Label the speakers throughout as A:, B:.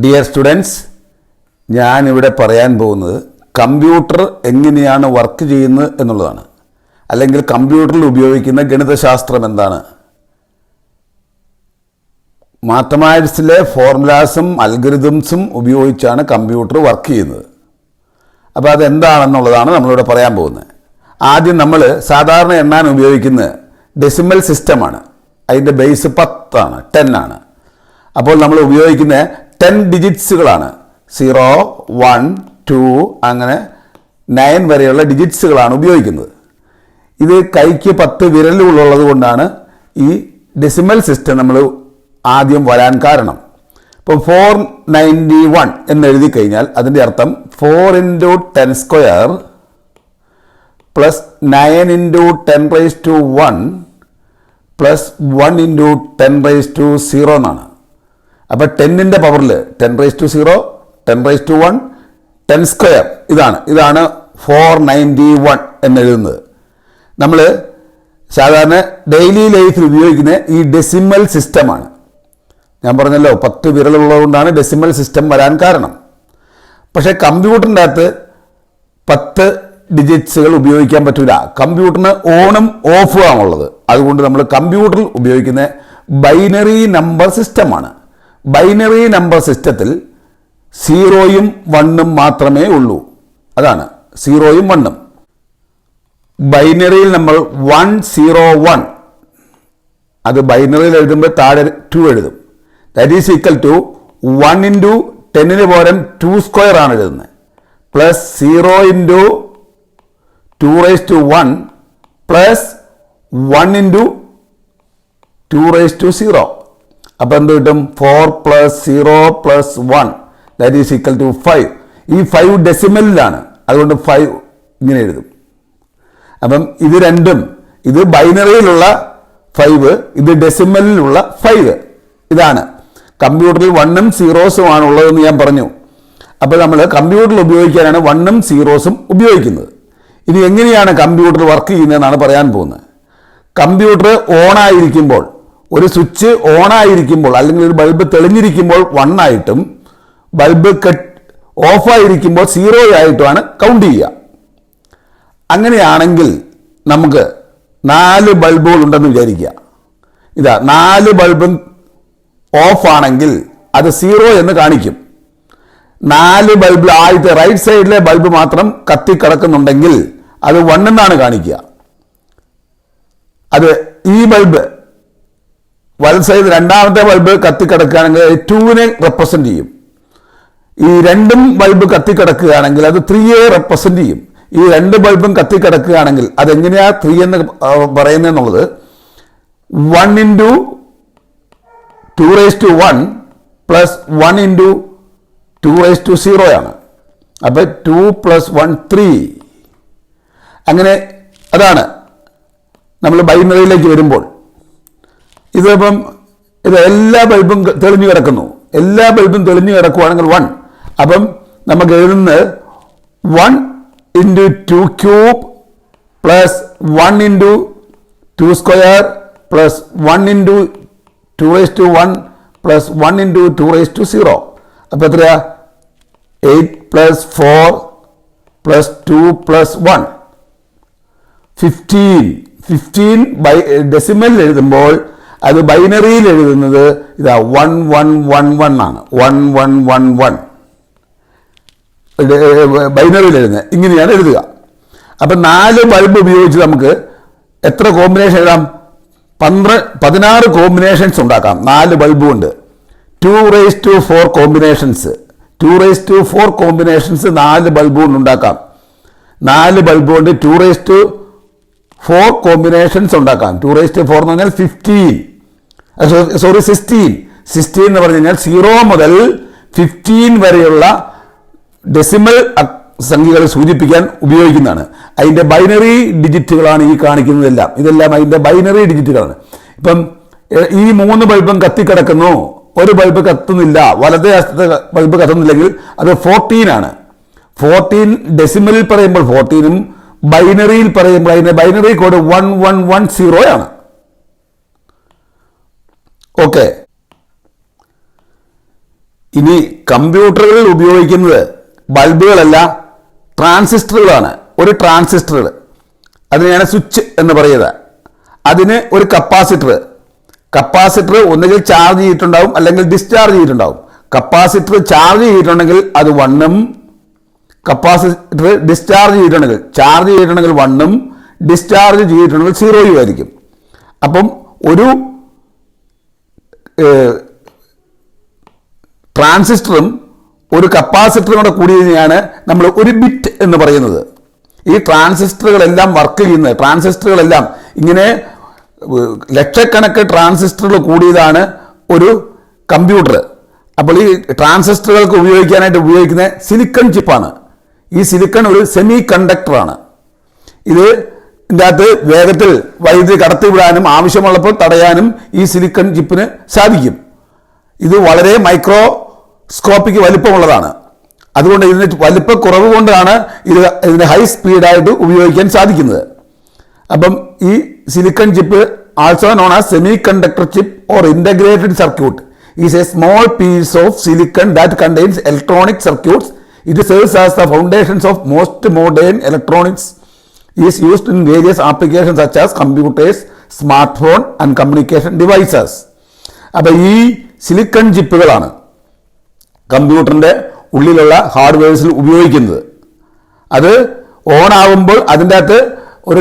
A: Dear students, ഞാനിവിടെ പറയാൻ പോകുന്നത് കമ്പ്യൂട്ടർ എങ്ങനെയാണ് വർക്ക് ചെയ്യുന്നത് എന്നുള്ളതാണ്. അല്ലെങ്കിൽ കമ്പ്യൂട്ടറിൽ ഉപയോഗിക്കുന്ന ഗണിതശാസ്ത്രം എന്താണ്, മാത്തമാറ്റിക്സിലെ ഫോർമുലാസും അൽഗരിതംസും ഉപയോഗിച്ചാണ് കമ്പ്യൂട്ടർ വർക്ക് ചെയ്യുന്നത്. അപ്പോൾ അതെന്താണെന്നുള്ളതാണ് നമ്മളിവിടെ പറയാൻ പോകുന്നത്. ആദ്യം നമ്മൾ സാധാരണ എണ്ണാൻ ഉപയോഗിക്കുന്ന ഡെസിമൽ സിസ്റ്റമാണ്. അതിൻ്റെ ബേസ് 10 ആണ്, 10 ആണ്. അപ്പോൾ നമ്മൾ ഉപയോഗിക്കുന്ന 10 ഡിജിറ്റ്സുകളാണ്. 0, 1, 2 അങ്ങനെ 9 വരെയുള്ള ഡിജിറ്റ്സുകളാണ് ഉപയോഗിക്കുന്നത്. ഇത് കൈക്ക് 10 വിരലുള്ളത് കൊണ്ടാണ് ഈ ഡെസിമൽ സിസ്റ്റം നമ്മൾ ആദ്യം വരാൻ കാരണം. ഇപ്പോൾ 491 എന്നെഴുതി കഴിഞ്ഞാൽ അതിൻ്റെ അർത്ഥം 4 × 10 സ്ക്വയർ പ്ലസ് 9 × 10⁻1 പ്ലസ് 1 × 10⁻0 എന്നാണ്. അപ്പോൾ 10ന്റെ പവറിൽ 10⁻0, 10⁻1, 10 സ്ക്വയർ ഇതാണ് 491 എന്നെഴുതുന്നത്. നമ്മൾ സാധാരണ ഡെയിലി ലൈഫിൽ ഉപയോഗിക്കുന്ന ഈ ഡെസിമൽ സിസ്റ്റമാണ്. ഞാൻ പറഞ്ഞല്ലോ 10 വിരലുള്ളതുകൊണ്ടാണ് ഡെസിമൽ സിസ്റ്റം വരാൻ കാരണം. പക്ഷേ കമ്പ്യൂട്ടറിൻ്റെ അകത്ത് 10 ഡിജിറ്റ്സുകൾ ഉപയോഗിക്കാൻ പറ്റില്ല. കമ്പ്യൂട്ടറിന് ഓണും ഓഫും ആണുള്ളത്. അതുകൊണ്ട് നമ്മൾ കമ്പ്യൂട്ടറിൽ ഉപയോഗിക്കുന്ന ബൈനറി നമ്പർ സിസ്റ്റമാണ്. ബൈനറി നമ്പർ സിസ്റ്റത്തിൽ 0യും 1ഉം മാത്രമേ ഉള്ളൂ. അതാണ് 0യും 1ഉം. ബൈനറിയിൽ നമ്മൾ 101 അത് ബൈനറിയിൽ എഴുതുമ്പോൾ താഴെ 2 എഴുതും. ദാറ്റ് ഈസ് ഈക്വൽ ടു 1 × 10ന് പകരം 2 സ്ക്വയർ ആണ് എഴുതുന്നത്. Plus 0 × 2⁻1 plus 1 × 2⁻0. അപ്പോൾ എന്ത് കിട്ടും? 4 + 0 + 1 ദാറ്റ് ഈസ് ഈക്വൽ ടു 5. ഈ 5 ഡെസിമലിലാണ്, അതുകൊണ്ട് 5 ഇങ്ങനെ എഴുതും. അപ്പം ഇത് രണ്ടും, ഇത് ബൈനറിയിലുള്ള 5, ഇത് ഡെസിമലിലുള്ള 5. ഇതാണ് കമ്പ്യൂട്ടറിൽ 1ഉം 0സും ആണ് ഉള്ളതെന്ന് ഞാൻ പറഞ്ഞു. അപ്പോൾ നമ്മൾ കമ്പ്യൂട്ടറിൽ ഉപയോഗിക്കാനാണ് 1ഉം 0സും ഉപയോഗിക്കുന്നത്. ഇനി എങ്ങനെയാണ് കമ്പ്യൂട്ടർ വർക്ക് ചെയ്യുന്നതെന്നാണ് പറയാൻ പോകുന്നത്. കമ്പ്യൂട്ടർ ഓണായിരിക്കുമ്പോൾ, ഒരു സ്വിച്ച് ഓണായിരിക്കുമ്പോൾ അല്ലെങ്കിൽ ഒരു ബൾബ് തെളിഞ്ഞിരിക്കുമ്പോൾ 1 ആയിട്ടും ബൾബ് ഓഫായിരിക്കുമ്പോൾ 0 ആയിട്ടുമാണ് കൗണ്ട് ചെയ്യുക. അങ്ങനെയാണെങ്കിൽ നമുക്ക് 4 ബൾബുകൾ ഉണ്ടെന്ന് വിചാരിക്കുക. 4 ബൾബും ഓഫ് ആണെങ്കിൽ അത് 0 എന്ന് കാണിക്കും. 4 ബൾബ് ആദ്യത്തെ റൈറ്റ് സൈഡിലെ ബൾബ് മാത്രം കത്തിക്കിടക്കുന്നുണ്ടെങ്കിൽ അത് 1 എന്നാണ് കാണിക്കുക. അത് ഈ ബൾബ് വലത് സൈഡ് രണ്ടാമത്തെ ബൾബ് കത്തിക്കിടക്കുകയാണെങ്കിൽ 2നെ റെപ്രസെന്റ് ചെയ്യും. ഈ 2 ബൾബ് കത്തിക്കിടക്കുകയാണെങ്കിൽ അത് 3യെ റെപ്രസെന്റ് ചെയ്യും. ഈ 2 ബൾബും കത്തിക്കിടക്കുകയാണെങ്കിൽ അതെങ്ങനെയാ 3 എന്ന് പറയുന്നതെന്നുള്ളത് 1 × 2⁻1 പ്ലസ് 1 × 2⁻0 ആണ്. അപ്പോൾ 2 + 1 3. അങ്ങനെ അതാണ് നമ്മൾ ബൈനറിയിലേക്ക് വരുമ്പോൾ. ഇതിപ്പം എല്ലാ ബൾബും തെളിഞ്ഞു കിടക്കുന്നു. എല്ലാ ബൾബും തെളിഞ്ഞു കിടക്കുകയാണെങ്കിൽ 1. അപ്പം നമുക്ക് എഴുതുന്നത് 1 × 2³ പ്ലസ് 1 × 2 സ്ക്വയർ പ്ലസ് 1 × 2⁻1 പ്ലസ് 1 × 2⁻0. അപ്പോൾ എത്രയാ? 8 + 4 പ്ലസ് 2 പ്ലസ് 1 15. 15 ഡെസിമലിൽ എഴുതുമ്പോൾ അത് ബൈനറിയിൽ എഴുതുന്നത് 1111 ആണ്. 1111 ബൈനറിയിൽ എഴുതുന്നത് ഇങ്ങനെയാണ് എഴുതുക. അപ്പം 4 ബൾബ് ഉപയോഗിച്ച് നമുക്ക് എത്ര കോമ്പിനേഷൻ എഴുതാം? 16 കോമ്പിനേഷൻസ് ഉണ്ടാക്കാം 4 ബൾബ് കൊണ്ട്. 2⁻4 കോമ്പിനേഷൻസ് 2⁻4 കോമ്പിനേഷൻസ് 4 ബൾബ് കൊണ്ട് ഉണ്ടാക്കാം. 4 ബൾബ് കൊണ്ട് 2⁻4 കോമ്പിനേഷൻസ് ഉണ്ടാക്കാം. 2⁻4 എന്ന് പറഞ്ഞാൽ 16 എന്ന് പറഞ്ഞു കഴിഞ്ഞാൽ 0 മുതൽ 15 വരെയുള്ള ഡെസിമൽ സംഖ്യകൾ സൂചിപ്പിക്കാൻ ഉപയോഗിക്കുന്നതാണ്. അതിൻ്റെ ബൈനറി ഡിജിറ്റുകളാണ് ഈ കാണിക്കുന്നതെല്ലാം. ഇതെല്ലാം അതിൻ്റെ ബൈനറി ഡിജിറ്റുകളാണ്. ഇപ്പം ഈ 3 ബൾബും കത്തിക്കിടക്കുന്നു, ഒരു ബൾബ് കത്തുന്നില്ല, വലതേ വശത്തെ ബൾബ് കത്തുന്നില്ലെങ്കിൽ അത് 14 ആണ്. 14 ഡെസിമലിൽ പറയുമ്പോൾ 14ഉം ബൈനറിയിൽ പറയുമ്പോൾ അതിൻ്റെ ബൈനറി കോഡ് 1110 ആണ്. ഓക്കെ, ഇനി കമ്പ്യൂട്ടറുകളിൽ ഉപയോഗിക്കുന്നത് ബൾബുകളല്ല, ട്രാൻസിസ്റ്ററുകളാണ്. ഒരു ട്രാൻസിസ്റ്ററുകൾ, അതിനെയാണ് സ്വിച്ച് എന്ന് പറയുക. അതിന് ഒരു കപ്പാസിറ്റർ ഒന്നുകിൽ ചാർജ് ചെയ്തിട്ടുണ്ടാവും അല്ലെങ്കിൽ ഡിസ്ചാർജ് ചെയ്തിട്ടുണ്ടാവും. കപ്പാസിറ്റർ ചാർജ് ചെയ്തിട്ടുണ്ടെങ്കിൽ അത് 1ഉം, കപ്പാസിറ്റർ ഡിസ്ചാർജ് ചെയ്തിട്ടുണ്ടെങ്കിൽ ചാർജ് ചെയ്തിട്ടുണ്ടെങ്കിൽ 1ഉം, ഡിസ്ചാർജ് ചെയ്തിട്ടുണ്ടെങ്കിൽ 0ഉം ആയിരിക്കും. അപ്പം ഒരു ട്രാൻസിസ്റ്ററും ഒരു കപ്പാസിറ്ററും കൂടെ കൂടിയതിനെയാണ് നമ്മൾ ഒരു ബിറ്റ് എന്ന് പറയുന്നത്. ഈ ട്രാൻസിസ്റ്ററുകളെല്ലാം വർക്ക് ചെയ്യുന്നത്, ട്രാൻസിസ്റ്ററുകളെല്ലാം ഇങ്ങനെ ലക്ഷക്കണക്കിന് ട്രാൻസിസ്റ്ററുകൾ കൂടിയതാണ് ഒരു കമ്പ്യൂട്ടർ. അപ്പോൾ ഈ ട്രാൻസിസ്റ്ററുകൾക്ക് ഉപയോഗിക്കാനായിട്ട് ഉപയോഗിക്കുന്ന സിലിക്കൺ ചിപ്പാണ്. ഈ സിലിക്കൺ ഒരു സെമി കണ്ടക്ടറാണ്. ഇതിൻ്റെ അകത്ത് വേഗത്തിൽ വൈദ്യുതി കടത്തിവിടാനും ആവശ്യമുള്ളപ്പോൾ തടയാനും ഈ സിലിക്കൺ ചിപ്പിന് സാധിക്കും. ഇത് വളരെ മൈക്രോസ്കോപ്പിക് വലിപ്പമുള്ളതാണ്. അതുകൊണ്ട് ഇതിന് വലിപ്പക്കുറവ് കൊണ്ടാണ് ഇതിന് ഹൈ സ്പീഡായിട്ട് ഉപയോഗിക്കാൻ സാധിക്കുന്നത്. അപ്പം ഈ silicon chip, also known as semiconductor chip or integrated circuit, is a small piece of silicon that contains electronic circuits. It serves as the foundations of most modern electronics. Is used in various applications such as computers, smartphone and communication devices. അപ്പോൾ ഈ silicon ചിപ്പുകളാണ് കമ്പ്യൂട്ടറിൻ്റെ ഉള്ളിലുള്ള ഹാർഡ്വെയർസിൽ ഉപയോഗിക്കുന്നത്. അത് on ആകുമ്പോൾ അതിൻ്റെ അകത്ത് ഒരു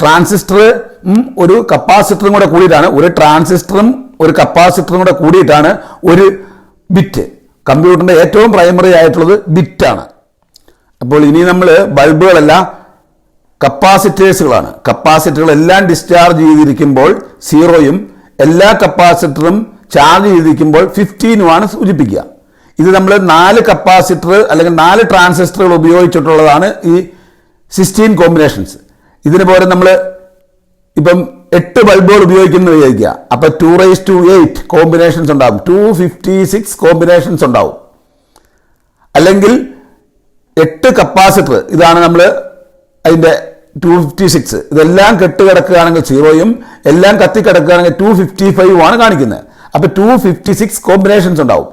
A: ട്രാൻസിസ്റ്ററും ഒരു കപ്പാസിറ്ററും കൂടെ കൂടിയിട്ടാണ്, ഒരു ട്രാൻസിസ്റ്ററും ഒരു കപ്പാസിറ്ററും കൂടെ കൂടിയിട്ടാണ് ഒരു ബിറ്റ്. കമ്പ്യൂട്ടറിൻ്റെ ഏറ്റവും പ്രൈമറി ആയിട്ടുള്ളത് ബിറ്റാണ്. അപ്പോൾ ഇനി നമ്മൾ ബൾബുകളല്ല, കപ്പാസിറ്റേഴ്സുകളാണ്. കപ്പാസിറ്ററുകളെല്ലാം ഡിസ്ചാർജ് ചെയ്തിരിക്കുമ്പോൾ 0ഉം എല്ലാ കപ്പാസിറ്ററും ചാർജ് ചെയ്തിരിക്കുമ്പോൾ 15ഉമാണ് സൂചിപ്പിക്കുക. ഇത് നമ്മൾ 4 കപ്പാസിറ്റർ അല്ലെങ്കിൽ 4 ട്രാൻസിസ്റ്ററുകൾ ഉപയോഗിച്ചിട്ടുള്ളതാണ് ഈ 16 കോമ്പിനേഷൻസ്. ഇതിന് പോലെ നമ്മൾ ഇപ്പം 8 ബൾബുകൾ ഉപയോഗിക്കുന്നത് വിചാരിക്കുക. അപ്പം 2⁸ കോമ്പിനേഷൻസ് ഉണ്ടാവും, 256 കോമ്പിനേഷൻസ് ഉണ്ടാവും. അല്ലെങ്കിൽ 8 കപ്പാസിറ്റർ, ഇതാണ് നമ്മൾ അതിൻ്റെ 256. ഇതെല്ലാം കെട്ടുകിടക്കുകയാണെങ്കിൽ 0ഉം എല്ലാം കത്തിക്കിടക്കുകയാണെങ്കിൽ 255ഉമാണ് കാണിക്കുന്നത്. അപ്പം 256 കോമ്പിനേഷൻസ് ഉണ്ടാവും.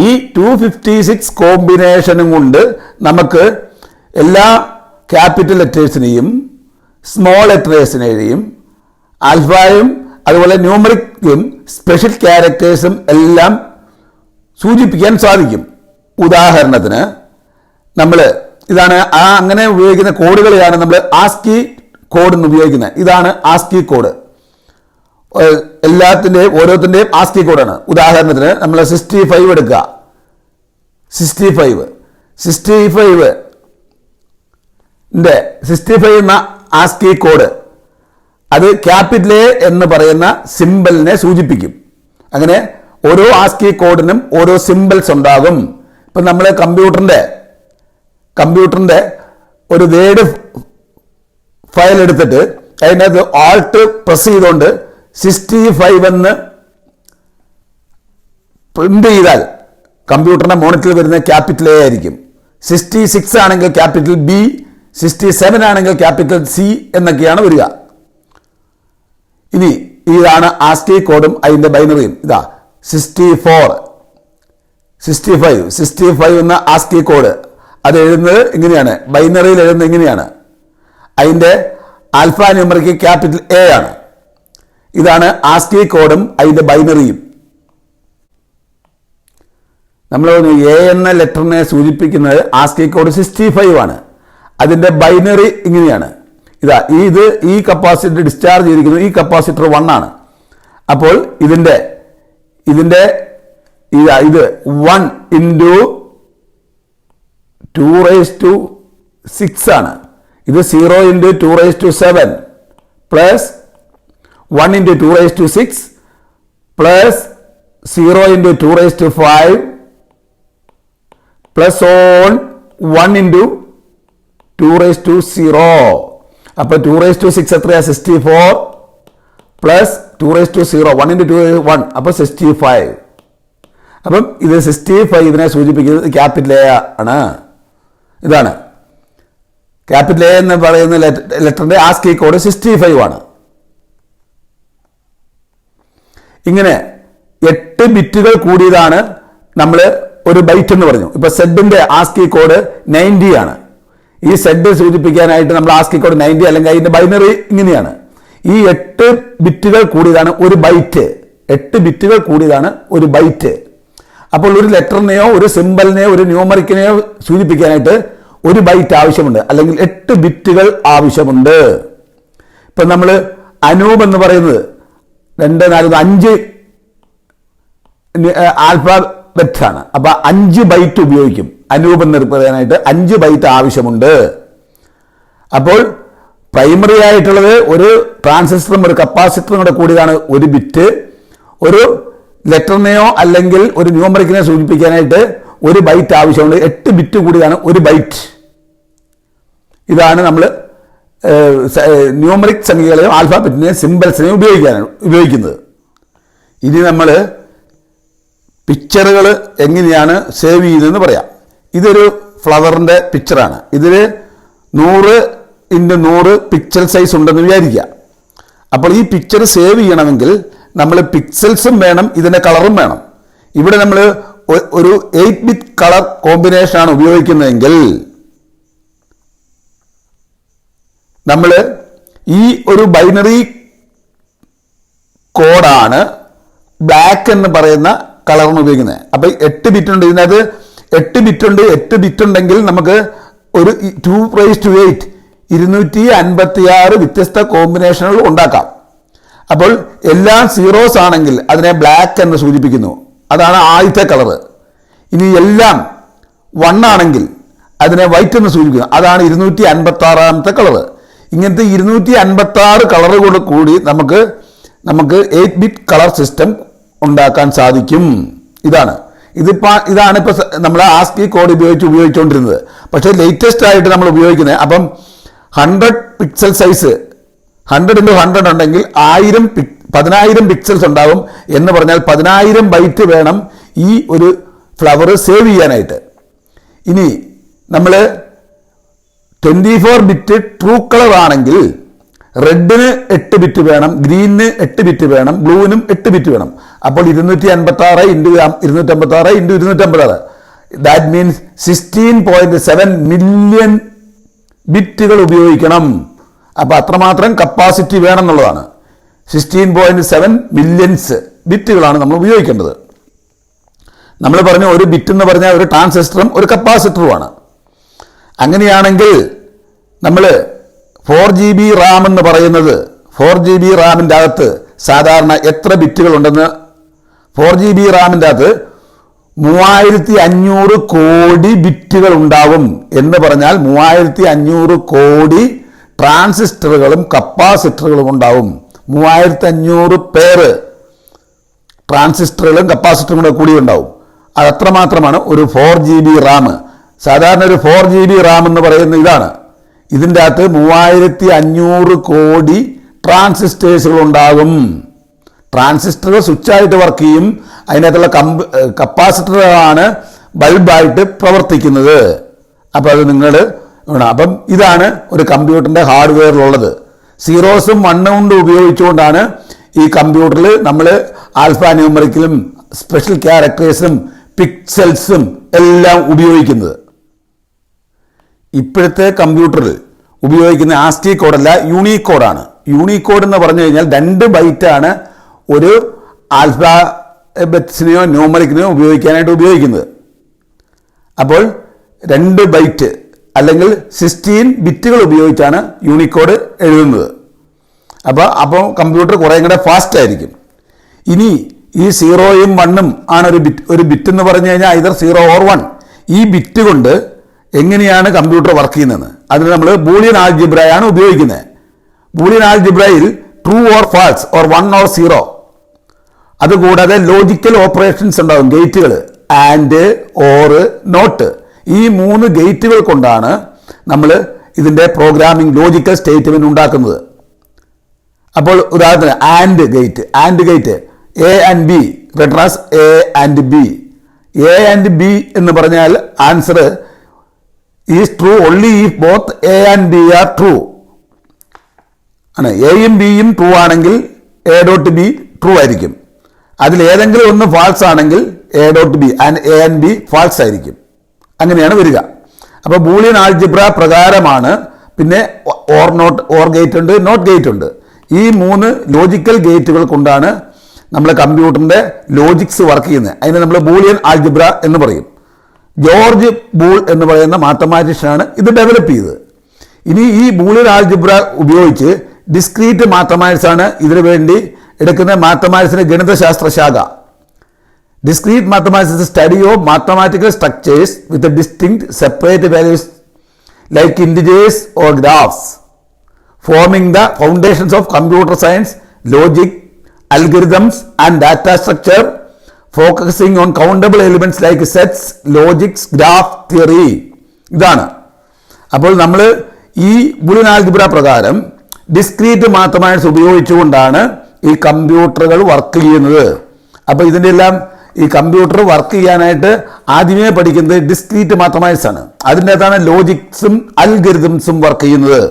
A: ഈ 256 കോമ്പിനേഷനും കൊണ്ട് നമുക്ക് എല്ലാ ക്യാപിറ്റൽ ലെറ്റേഴ്സിനെയും സ്മോൾ ലെറ്റേഴ്സിനെയും ആൽഫയും അതുപോലെ ന്യൂമറിക്കും സ്പെഷ്യൽ ക്യാരക്ടേഴ്സും എല്ലാം സൂചിപ്പിക്കാൻ സാധിക്കും. ഉദാഹരണത്തിന് നമ്മൾ ഇതാണ് അങ്ങനെ ഉപയോഗിക്കുന്ന കോഡുകളെയാണ് നമ്മൾ ആസ്കി കോഡ് എന്ന് ഉപയോഗിക്കുന്നത്. ഇതാണ് ആസ്കി കോഡ്. ഓരോത്തിൻ്റെയും ആസ്കി കോഡാണ്. ഉദാഹരണത്തിന് നമ്മൾ 65 എടുക്കുക. 65 എന്ന ആസ്കി കോഡ് അത് ക്യാപിറ്റൽ എ എന്ന് പറയുന്ന സിമ്പിളിനെ സൂചിപ്പിക്കും. അങ്ങനെ ഓരോ ആസ്കി കോഡിനും ഓരോ സിമ്പിൾസ് ഉണ്ടാകും. ഇപ്പം നമ്മൾ കമ്പ്യൂട്ടറിൻ്റെ ഒരു വേർഡ് ഫയൽ എടുത്തിട്ട് അതിനകത്ത് ആൾട്ട് പ്രസ് ചെയ്തുകൊണ്ട് 65 എന്ന് പ്രിന്റ് ചെയ്താൽ കമ്പ്യൂട്ടറിന്റെ മോണിറ്ററിൽ വരുന്ന ക്യാപിറ്റൽ എ ആയിരിക്കും. 66 ആണെങ്കിൽ ക്യാപിറ്റൽ ബി, 67 ആണെങ്കിൽ ക്യാപിറ്റൽ സി എന്നൊക്കെയാണ് വരിക. ഇനി ഇതാണ് ആസ്കി കോഡും അതിന്റെ ബൈനറിയും. ഇതാ 65 എന്ന ആസ്കി കോഡ് അത് എഴുതുന്നത് ഇങ്ങനെയാണ്, ബൈനറിയിൽ എഴുതുന്നത് ഇങ്ങനെയാണ്. അതിന്റെ ആൽഫ ന്യൂമറിക്ക് ക്യാപിറ്റൽ എ ആണ്. ഇതാണ് ആസ്കി കോഡും അതിന്റെ ബൈനറിയും. നമ്മൾ എ എന്ന ലെറ്ററിനെ സൂചിപ്പിക്കുന്നത് ആസ്കി കോഡ് 65 ആണ്. അതിന്റെ ബൈനറി ഇങ്ങനെയാണ്. ഈ കപ്പാസിറ്റർ ഡിസ്ചാർജ് ചെയ്തിരിക്കുന്നു, ഈ കപ്പാസിറ്റർ 1 ആണ്. അപ്പോൾ ഇതിന്റെ ഇത് 1 × 2⁶ ആണ്. ഇത് 0 × 2⁷ പ്ലസ് 1 × 2⁶ പ്ലസ് 0 × 2⁵ പ്ലസ് 1 × 2⁻⁴. അപ്പൊ 2⁶ എത്രയാ? 64 പ്ലസ് 2⁻⁴ 1 × 2 1, അപ്പൊ 65. അപ്പം ഇത് 65നെ സൂചിപ്പിക്കുന്നത് ക്യാപിറ്റൽ എ ആണ്. ഇതാണ് ക്യാപിറ്റൽ എ എന്ന് പറയുന്ന ലെറ്ററിന്റെ ആസ്കി കോഡ് 65 ആണ്. ഇങ്ങനെ 8 ബിറ്റുകൾ കൂടിയതാണ് നമ്മൾ ഒരു ബൈറ്റ് എന്ന് പറഞ്ഞു. ഇപ്പൊ സെഡിന്റെ ആസ്കി കോഡ് 90 ആണ്. ഈ സെഡ് സൂചിപ്പിക്കാനായിട്ട് നമ്മൾ ആസ്കി കോഡ് 90 അല്ലെങ്കിൽ അതിന്റെ ബൈനറി ഇങ്ങനെയാണ്. ഈ 8 ബിറ്റുകൾ കൂടിയതാണ് ഒരു ബൈറ്റ്. 8 ബിറ്റുകൾ കൂടിയതാണ് ഒരു ബൈറ്റ്. അപ്പോൾ ഒരു ലെറ്ററിനെയോ ഒരു സിമ്പലിനെയോ ഒരു ന്യൂമറിക്കിനെയോ സൂചിപ്പിക്കാനായിട്ട് ഒരു ബൈറ്റ് ആവശ്യമുണ്ട്, അല്ലെങ്കിൽ 8 ബിറ്റുകൾ ആവശ്യമുണ്ട്. ഇപ്പൊ നമ്മൾ അനൂപ് എന്ന് പറയുന്നത് 2, 4, 5 ആൽഫബറ്റ് ആണ്. അപ്പൊ 5 ബൈറ്റ് ഉപയോഗിക്കും. അനൂപ് എന്ന് പറയാനായിട്ട് 5 ബൈറ്റ് ആവശ്യമുണ്ട്. അപ്പോൾ പ്രൈമറി ആയിട്ടുള്ളത് ഒരു ട്രാൻസിസ്റ്ററും ഒരു കപ്പാസിറ്ററും കൂടെ കൂടിയതാണ് ഒരു ബിറ്റ്. ഒരു ലെറ്ററിനെയോ അല്ലെങ്കിൽ ഒരു ന്യൂമറിക്കിനെയോ സൂചിപ്പിക്കാനായിട്ട് ഒരു ബൈറ്റ് ആവശ്യമുണ്ട്. 8 ബിറ്റ് കൂടിയതാണ് ഒരു ബൈറ്റ്. ഇതാണ് നമ്മൾ ന്യൂമറിക് സംഖ്യകളെയും ആൽഫബറ്റിനെയും സിംബൽസിനെയും ഉപയോഗിക്കുന്നത്. ഇനി നമ്മൾ പിക്ചറുകൾ എങ്ങനെയാണ് സേവ് ചെയ്യുന്നതെന്ന് പറയാം. ഇതൊരു ഫ്ലവറിൻ്റെ പിക്ചറാണ്. ഇതിൽ 100x100 പിക്സൽ സൈസ് ഉണ്ടെന്ന് വിചാരിക്കുക. അപ്പോൾ ഈ പിക്ചർ സേവ് ചെയ്യണമെങ്കിൽ നമ്മൾ പിക്സൽസും വേണം, ഇതിൻ്റെ കളറും വേണം. ഇവിടെ നമ്മൾ ഒരു 8 ബിറ്റ് കളർ കോമ്പിനേഷനാണ് ഉപയോഗിക്കുന്നതെങ്കിൽ നമ്മൾ ഈ ഒരു ബൈനറി കോഡാണ് ബ്ലാക്ക് എന്ന് പറയുന്ന കളറിന് ഉപയോഗിക്കുന്നത്. അപ്പം 8 ബിറ്റ് ഉണ്ട് ഇതിനകത്ത്. 8 ബിറ്റ് ഉണ്ട്. 8 ബിറ്റ് ഉണ്ടെങ്കിൽ നമുക്ക് ഒരു 2⁸ 256 വ്യത്യസ്ത കോമ്പിനേഷനുകൾ ഉണ്ടാക്കാം. അപ്പോൾ എല്ലാം സീറോസ് ആണെങ്കിൽ അതിനെ ബ്ലാക്ക് എന്ന് സൂചിപ്പിക്കുന്നു. അതാണ് ആദ്യത്തെ കളറ്. ഇനി എല്ലാം 1 ആണെങ്കിൽ അതിനെ വൈറ്റ് എന്ന് സൂചിപ്പിക്കുന്നു. അതാണ് 256ാമത്തെ കളറ്. ഇങ്ങനത്തെ 256 കളറുകൾ കൂടി നമുക്ക് 8 ബിറ്റ് കളർ സിസ്റ്റം ഉണ്ടാക്കാൻ സാധിക്കും. ഇതാണ് ഇപ്പൊ നമ്മൾ ആസ്കി കോഡ് ഉപയോഗിച്ചുകൊണ്ടിരുന്നത്. പക്ഷേ ലേറ്റസ്റ്റ് ആയിട്ട് നമ്മൾ ഉപയോഗിക്കുന്നത് അപ്പം 100 പിക്സൽ സൈസ് 100x100 ഉണ്ടെങ്കിൽ 10,000 പിക്സൽസ് ഉണ്ടാവും. എന്ന് പറഞ്ഞാൽ 10,000 ബൈറ്റ് വേണം ഈ ഒരു ഫ്ലവർ സേവ് ചെയ്യാനായിട്ട്. ഇനി നമ്മൾ 24 ബിറ്റ് ട്രൂ കളർ ആണെങ്കിൽ റെഡിന് 8 ബിറ്റ് വേണം, ഗ്രീനിന് 8 ബിറ്റ് വേണം, ബ്ലൂവിനും 8 ബിറ്റ് വേണം. അപ്പോൾ 256 × 256 × 256 ദാറ്റ് മീൻസ് 16.7 മില്യൺ ബിറ്റുകൾ ഉപയോഗിക്കണം. അപ്പോൾ അത്രമാത്രം കപ്പാസിറ്റി വേണം എന്നുള്ളതാണ്. 16.7 മില്യൺസ് ബിറ്റുകളാണ് നമ്മൾ ഉപയോഗിക്കേണ്ടത്. നമ്മൾ പറഞ്ഞു ഒരു ബിറ്റ് എന്ന് പറഞ്ഞാൽ ഒരു ട്രാൻസിസ്റ്ററും ഒരു കപ്പാസിറ്ററുമാണ്. അങ്ങനെയാണെങ്കിൽ നമ്മൾ 4GB റാം എന്ന് പറയുന്നത് 4GB റാമിൻ്റെ അകത്ത് സാധാരണ എത്ര ബിറ്റുകൾ ഉണ്ടെന്ന് 4GB റാമിൻ്റെ അകത്ത് 3500 കോടി ബിറ്റുകൾ ഉണ്ടാവും. എന്ന് പറഞ്ഞാൽ 3500 കോടി ട്രാൻസിസ്റ്ററുകളും കപ്പാസിറ്ററുകളും ഉണ്ടാവും. 3500 പേര് ട്രാൻസിസ്റ്ററുകളും കപ്പാസിറ്ററും കൂടി ഉണ്ടാവും. അത് അത്രമാത്രമാണ് ഒരു 4GB റാം. സാധാരണ ഒരു 4GB റാം എന്ന് പറയുന്ന ഇതാണ്. ഇതിൻ്റെ അകത്ത് 3500 കോടി ട്രാൻസിസ്റ്റേഴ്സുകൾ ഉണ്ടാകും. ട്രാൻസിസ്റ്ററുകൾ സ്വിച്ചായിട്ട് വർക്ക് ചെയ്യും. അതിനകത്തുള്ള കപ്പാസിറ്ററുകളാണ് ബൾബായിട്ട് പ്രവർത്തിക്കുന്നത്. അപ്പം അത് നിങ്ങൾ അപ്പം ഇതാണ് ഒരു കമ്പ്യൂട്ടറിൻ്റെ ഹാർഡ്വെയറിലുള്ളത്. സീറോസും 1 കൊണ്ട് ഉപയോഗിച്ചുകൊണ്ടാണ് ഈ കമ്പ്യൂട്ടറിൽ നമ്മൾ ആൽഫ ന്യൂമറിക്കലും സ്പെഷ്യൽ ക്യാരക്ടേഴ്സും പിക്സൽസും എല്ലാം ഉപയോഗിക്കുന്നത്. ഇപ്പോഴത്തെ കമ്പ്യൂട്ടറിൽ ഉപയോഗിക്കുന്ന ആസ്കി കോഡല്ല, യൂണിക്കോഡാണ്. യൂണിക്കോഡ് എന്ന് പറഞ്ഞു കഴിഞ്ഞാൽ 2 ബൈറ്റാണ് ഒരു ആൽഫബറ്റ്സിനെയോ ന്യൂമറിക്കിനെയോ ഉപയോഗിക്കുന്നത്. അപ്പോൾ 2 ബൈറ്റ് അല്ലെങ്കിൽ 16 ബിറ്റുകൾ ഉപയോഗിച്ചാണ് യൂണിക്കോഡ് എഴുതുന്നത്. അപ്പോൾ കമ്പ്യൂട്ടർ കുറേ കൂടെ ഫാസ്റ്റ് ആയിരിക്കും. ഇനി ഈ 0ഉം 1ഉം ആണ് ഒരു ബിറ്റ് എന്ന് പറഞ്ഞു കഴിഞ്ഞാൽ either 0 or 1. ഈ ബിറ്റ് കൊണ്ട് എങ്ങനെയാണ് കമ്പ്യൂട്ടർ വർക്ക് ചെയ്യുന്നത്? അതിന് നമ്മൾ ബൂളിയൻ ആൾജിബ്രയാണ് ഉപയോഗിക്കുന്നത്. ബൂളിയൻ ആൾജിബ്രയിൽ true or false or 1 or 0. അതുകൂടാതെ ലോജിക്കൽ ഓപ്പറേഷൻസ് ഉണ്ടാകും, ഗേറ്റുകൾ ആൻഡ്, ഓർ, നോട്ട്. ഈ 3 ഗേറ്റുകൾ കൊണ്ടാണ് നമ്മൾ ഇതിൻ്റെ പ്രോഗ്രാമിംഗ് ലോജിക്കൽ സ്റ്റേറ്റ്മെന്റ് ഉണ്ടാക്കുന്നത്. അപ്പോൾ ഉദാഹരണത്തിന് and gate A and B read as A and B. A and B എന്ന് പറഞ്ഞാൽ answer is true only if both A and B are true ആണ്. എയും ബിയും ട്രൂ ആണെങ്കിൽ എ ഡോട്ട് ബി ട്രൂ ആയിരിക്കും. അതിലേതെങ്കിലും ഒന്ന് ഫാൾസ് ആണെങ്കിൽ A dot B A and B false ആയിരിക്കും. അങ്ങനെയാണ് വരിക. അപ്പോൾ ബൂളിയൻ ആൾജിബ്ര പ്രകാരമാണ്. പിന്നെ ഓർ ഗേറ്റ് ഉണ്ട്, നോട്ട് ഗേറ്റ് ഉണ്ട്. ഈ 3 ലോജിക്കൽ ഗേറ്റുകൾ കൊണ്ടാണ് നമ്മളെ കമ്പ്യൂട്ടറിന്റെ ലോജിക്സ് വർക്ക് ചെയ്യുന്നത്. അതിനെ നമ്മൾ ബൂളിയൻ ആൾജിബ്ര എന്ന് പറയും. ജോർജ് ബൂൾ എന്ന് പറയുന്ന മാത്തമാറ്റീഷ്യനാണ് ഇത് ഡെവലപ്പ് ചെയ്തത്. ഇനി ഈ ബൂളിയൻ ആൾജിബ്ര ഉപയോഗിച്ച് ഡിസ്ക്രീറ്റ് മാത്തമാറ്റിക്സ് ആണ് ഇതിനു വേണ്ടി എടുക്കുന്ന മാത്തമാറ്റിക്സിന്റെ ഗണിതശാസ്ത്ര ശാഖ. Discrete mathematics is the study of mathematical structures with a distinct separate values like integers or graphs, forming the foundations of computer science, logic, algorithms and data structure, focusing on countable elements like sets, logics, graph theory. ഇതാണ്. അപ്പോൾ നമ്മൾ ഈ Boolean algebra പ്രകാരം discrete mathematics ഉപയോഗിച്ചുകൊണ്ടാണ് ഈ കമ്പ്യൂട്ടറുകൾ work ചെയ്യുന്നത്. അപ്പോൾ ഇതിൻ്റെ എല്ലാം ഈ കമ്പ്യൂട്ടർ വർക്ക് ചെയ്യാനായിട്ട് ആദ്യമേ പഠിക്കുന്നത് ഡിസ്ക്രീറ്റ് മാത്തമാറ്റിക്സ് ആണ്. അതിൻ്റെ അകത്താണ് ലോജിക്സും അൽഗരിതംസും വർക്ക് ചെയ്യുന്നത്.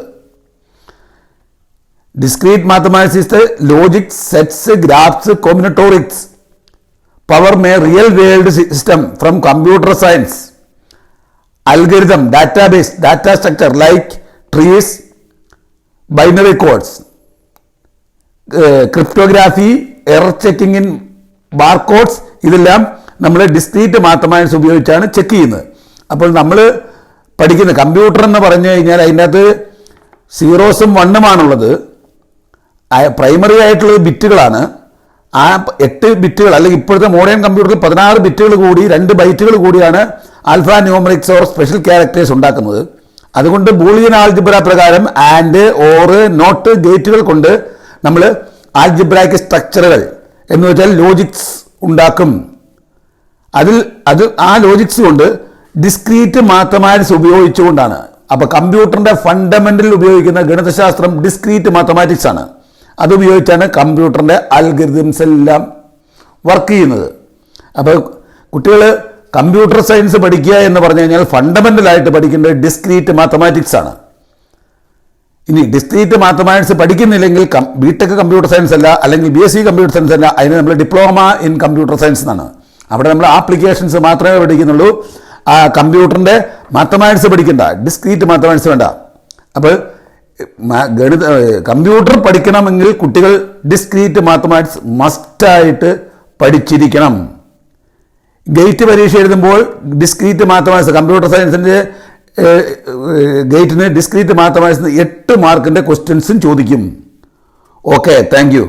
A: Discrete mathematics is the logics, sets, graphs, combinatorics power may real world system from computer science, algorithm, database, data structure like trees, binary codes, cryptography, error checking in barcodes, ഇതെല്ലാം നമ്മൾ discrete mathematics ഉപയോഗിച്ചാണ് check ചെയ്യുന്നത്. അപ്പോൾ നമ്മൾ പഠിക്കുന്ന computer എന്ന് പറഞ്ഞു കഴിഞ്ഞാൽ അതിൻ്റെ അകത്ത് 0s 1s പ്രൈമറി ആയിട്ടുള്ളത് ബിറ്റുകളാണ്. ആ 8 ബിറ്റുകൾ അല്ലെങ്കിൽ ഇപ്പോഴത്തെ മോഡേൺ കമ്പ്യൂട്ടറിൽ 16 ബിറ്റുകൾ കൂടി 2 ബൈറ്റുകൾ കൂടിയാണ് alpha numerics or special characters ഉണ്ടാക്കുന്നത്. അതുകൊണ്ട് ബൂളിയൻ ആൾജിബ്ര പ്രകാരം ആൻഡ്, ഓർ, നോട്ട് ഗേറ്റുകൾ കൊണ്ട് നമ്മൾ ആൾജിബ്രായിക് സ്ട്രക്ചറുകൾ എന്ന് വെച്ചാൽ ലോജിക്സ് ഉണ്ടാക്കും. ആ ലോജിക്സ് കൊണ്ട് ഡിസ്ക്രീറ്റ് മാത്തമാറ്റിക്സ് ഉപയോഗിച്ചുകൊണ്ടാണ്. അപ്പോൾ കമ്പ്യൂട്ടറിന്റെ ഫണ്ടമെന്റൽ ഉപയോഗിക്കുന്ന ഗണിതശാസ്ത്രം ഡിസ്ക്രീറ്റ് മാത്തമാറ്റിക്സ് ആണ്. അതുപയോഗിച്ചാണ് കമ്പ്യൂട്ടറിന്റെ അൽഗരിതംസ് എല്ലാം വർക്ക് ചെയ്യുന്നത്. അപ്പോൾ കുട്ടികൾ കമ്പ്യൂട്ടർ സയൻസ് പഠിക്കുക എന്ന് പറഞ്ഞു കഴിഞ്ഞാൽ ഫണ്ടമെന്റൽ ആയിട്ട് പഠിക്കേണ്ടത് ഡിസ്ക്രീറ്റ് മാത്തമാറ്റിക്സ് ആണ്. ഇനി ഡിസ്ക്രീറ്റ് മാത്തമാറ്റിക്സ് പഠിക്കുന്നില്ലെങ്കിൽ ബിടെക് കമ്പ്യൂട്ടർ സയൻസ് അല്ല, അല്ലെങ്കിൽ BSc കമ്പ്യൂട്ടർ സയൻസ് അല്ല, അതിന് നമ്മൾ ഡിപ്ലോമ ഇൻ കമ്പ്യൂട്ടർ സയൻസ് എന്നാണ്. അവിടെ നമ്മൾ ആപ്ലിക്കേഷൻസ് മാത്രമേ പഠിക്കുന്നുള്ളൂ. ആ കമ്പ്യൂട്ടറിന്റെ മാത്തമാറ്റിക്സ് പഠിക്കണ്ട, ഡിസ്ക്രീറ്റ് മാത്തമാറ്റിക്സ് വേണ്ട. അപ്പോൾ കമ്പ്യൂട്ടർ പഠിക്കണമെങ്കിൽ കുട്ടികൾ ഡിസ്ക്രീറ്റ് മാത്തമാറ്റിക്സ് മസ്റ്റായിട്ട് പഠിച്ചിരിക്കണം. ഗേറ്റ് പരീക്ഷ എഴുതുമ്പോൾ ഡിസ്ക്രീറ്റ് മാത്തമാറ്റിക്സ്, കമ്പ്യൂട്ടർ സയൻസിന്റെ ഗേറ്റിന് ഡിസ്ക്രീറ്റ് മാത്തമാറ്റിക്സിന് 8 മാർക്കിന്റെ ക്വസ്റ്റ്യൻസും ചോദിക്കും. Okay, thank you.